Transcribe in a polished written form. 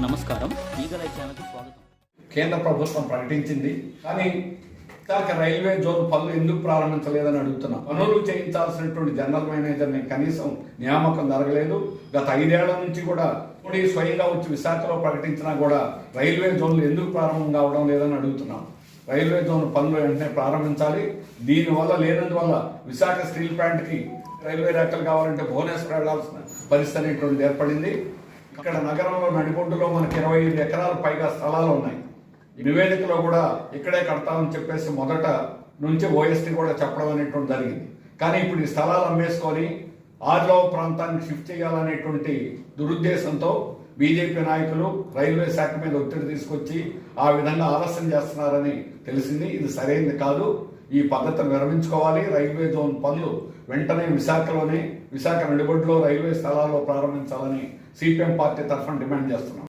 నమస్కారం, eagle I ఛానల్కి స్వాగతం. కేంద్ర ప్రభుత్వం ప్రకటించింది, కానీ విశాఖ రైల్వే జోన్ పనులు ఎందుకు ప్రారంభించలేదని అడుగుతున్నాం. పనులు చేయించాల్సినటువంటి జనరల్ మేనేజర్ని కనీసం నియామకం జరగలేదు. గత 5 ఏళ్ల నుంచి కూడా మోడీ స్వయంగా వచ్చి విశాఖలో ప్రకటించినా కూడా రైల్వే జోన్లు ఎందుకు ప్రారంభం కావడం లేదని అడుగుతున్నాం. రైల్వే జోన్ పనులు వెంటనే ప్రారంభించాలి. దీనివల్ల లేనందువల్ల విశాఖ స్టీల్ ప్లాంట్కి రైల్వే రేఖలు కావాలంటే భువనేశ్వర్ వెళ్లాల్సిన పరిస్థితి అనేటువంటిది ఏర్పడింది. ఇక్కడ నగరంలో నడిబొడ్డులో మనకి 25 ఎకరాల పైగా స్థలాలు ఉన్నాయి. నివేదికలో కూడా ఇక్కడే కడతామని చెప్పేసి మొదట నుంచి ఓఎస్టీ కూడా చెప్పడం అనేటువంటి జరిగింది. కానీ ఇప్పుడు ఈ స్థలాలు అమ్మేసుకొని ఆదిలాబాద్ ప్రాంతానికి షిఫ్ట్ చేయాలనేటువంటి దురుద్దేశంతో బీజేపీ నాయకులు రైల్వే శాఖ మీద ఒత్తిడి తీసుకొచ్చి ఆ విధంగా ఆలస్యం చేస్తున్నారని తెలిసింది. ఇది సరైనది కాదు. ఈ పద్ధతిని విరమించుకోవాలి. రైల్వే జోన్ పనులు వెంటనే విశాఖ నడిబొడ్డులో రైల్వే స్థలాల్లో ప్రారంభించాలని సిపిఎం పార్టీ తరఫున డిమాండ్ చేస్తున్నాం.